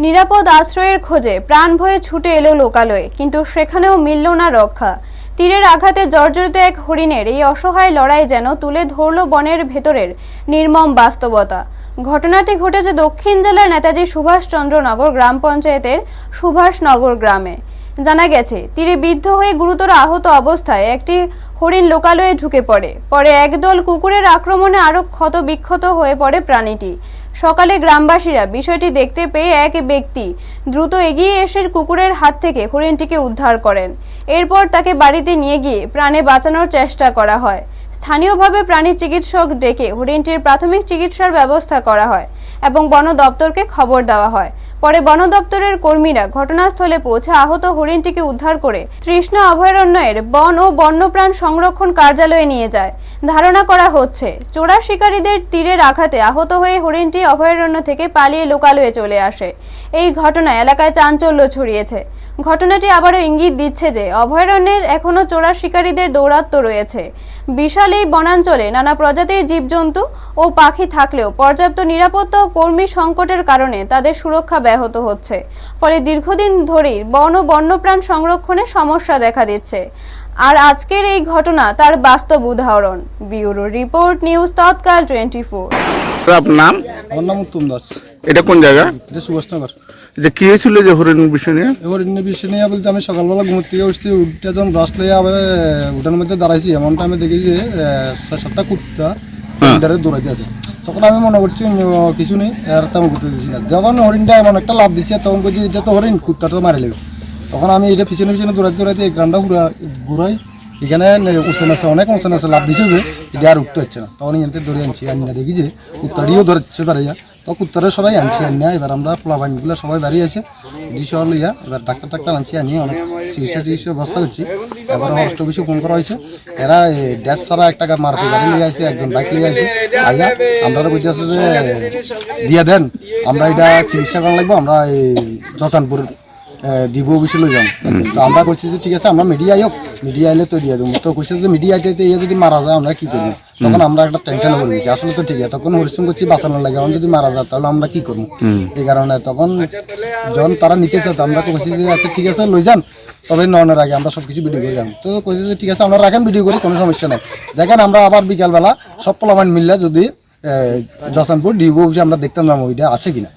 নিরাপদ আশ্রয়ের খোঁজে প্রাণ ভয়ে ছুটে এলো লোকালয়ে, কিন্তু সেখানেও মিলল না রক্ষা। তীরের আঘাতে জর্জরিত এক হরিণের এই অসহায় লড়াই যেন তুলে ধরল বনের ভেতরের নির্মম বাস্তবতা। ঘটনাটি ঘটেছে দক্ষিণ জেলার নেতাজি সুভাষচন্দ্রনগর গ্রাম পঞ্চায়েতের সুভাষনগর গ্রামে। জানা গেছে, তীরে বিদ্ধ হয়ে গুরুতর আহত অবস্থায় একটি হরিণ লোকালয়ে ঢুকে পরে একদল কুকুরের আক্রমণে আরো ক্ষত বিক্ষত হয়ে পড়ে প্রাণীটি। সকালে গ্রামবাসীরা বিষয়টি দেখতে পেয়ে এক ব্যক্তি দ্রুত এগিয়ে এসে কুকুরের হাত থেকে হরিণটিকে উদ্ধার করেন। এরপর তাকে বাড়িতে নিয়ে গিয়ে প্রাণে বাঁচানোর চেষ্টা করা হয়। স্থানীয়ভাবে প্রাণী চিকিৎসক ডেকে হরিণটির প্রাথমিক চিকিৎসার ব্যবস্থা করা হয় এবং বন দপ্তরকে খবর দেওয়া হয়। পরে বন দপ্তরের কর্মীরা ঘটনাস্থলে পৌঁছে আহত হরিণটিকে উদ্ধার করে তৃষ্ণা অভয়ারণ্যের বন ও বন্যপ্রাণ সংরক্ষণ কার্যালয়ে নিয়ে যায়। ধারণা করা হচ্ছে, চোরা শিকারীদের তীরের আঘাতে আহত হয়ে হরিণটি অভয়ারণ্য থেকে পালিয়ে লোকালয়ে চলে আসে। এই ঘটনায় এলাকায় চাঞ্চল্য ছড়িয়েছে। ঘটনাটি আবারও ইঙ্গিত দিচ্ছে যে অভয়ারণ্যের এখনো চোরা শিকারীদের দৌরাত্ম্য রয়েছে। বিশাল এই বনাঞ্চলে নানা প্রজাতির জীবজন্তু ও পাখি থাকলেও পর্যাপ্ত নিরাপত্তা ও কর্মী সংকটের কারণে তাদের সুরক্ষা ব্যাহত হচ্ছে। ফলে দীর্ঘদিন ধরেই বন ও বন্যপ্রাণ সংরক্ষণে সমস্যা দেখা দিচ্ছে। আর আজকের এই ঘটনা তার বাস্তব উদাহরণ। ব্যুরো রিপোর্ট, নিউজ তৎকাল 24। আপনার নাম? আমার নাম উত্তম দাস। এটা কোন জায়গা? এটা সুভাষনগর। যে কি হয়েছিল যে হরিণের বিষয় নিয়ে? হরিণের বিষয় নিয়ে বলতে আমি সকালবেলা ঘুমোর থেকে উঠছি, উঠতে যখন ব্রাশ লইয়া উঠানের মধ্যে দাঁড়াইছি, এমন টাইমে দেখি যে 6-7টা কুত্তা হরিণটারে দৌড়াইতে আছে। তখন আমি মনে করছি কিছু নেই, আর তেমন ঘুরতে দিচ্ছি না। যখন হরিণটা এমন একটা লাভ দিচ্ছে, তখন বলছি এটা তো হরিণ, কুত্তাটা তো মারি লেবে। তখন আমি এটা পিছনে দৌড়াইতে এই গ্রামটা ঘুরাই, এখানে উঁচন আছে, অনেক উঁচন আছে, লাভ দিছে যে এটা আর উঠতে হচ্ছে না। তখন এখান থেকে ধরে আনছি, আনি না দেখি যে কুত্তাটিও ধরছে দাঁড়াইয়া। তো কুত্তারা সবাই আনছি, আনি না। এবার আমরা পোলাবাইনগুলো সবাই বাড়ি আছে শহর লইয়া, এবার ডাক্তার আনছি, আনি অনেক চিকিৎসা ব্যবস্থা করছি। এবার হস্ট অফিসে ফোন করা হয়েছে, এরা ড্যাশ ছাড়া একটা মারুতি গাড়ি লিয়ে আসছে, একজন বাইক লিয়ে আসছে। আইয়া আমরা বলতে আসছে যে দিয়ে দেন, আমরা এটা চিকিৎসা করা লাগবো, আমরা এই জসানপুর ডিবো অফিসে লই যাম। তো আমরা কইছি যে ঠিক আছে, আমরা মিডিয়া হোক, মিডিয়া এলে তো দিয়ে দেবো। তো কইছে যে মিডিয়া আইতে ইয়ে যদি মারা যায় আমরা কি করবো? তখন আমরা একটা টেনশন করে গেছি, আসলে তো ঠিক আছে, তখন পরিশ্রম করছি বাঁচানোর লাগে, এখন যদি মারা যায় তাহলে আমরা কি করবো? এই কারণে তখন যখন তারা নিতেছে, আমরা তো কইছি যে আচ্ছা ঠিক আছে লই যান, তবে ননের আগে আমরা সবকিছু ভিডিও করে যাম। তো কইছে যে ঠিক আছে আমরা রাখেন, ভিডিও করি, কোনো সমস্যা নেই। দেখেন আমরা আবার বিকালবেলা সব পোলাপান মিললে যদি জসানপুর ডিবো অফিসে আমরা দেখতাম না ওইটা আছে কিনা।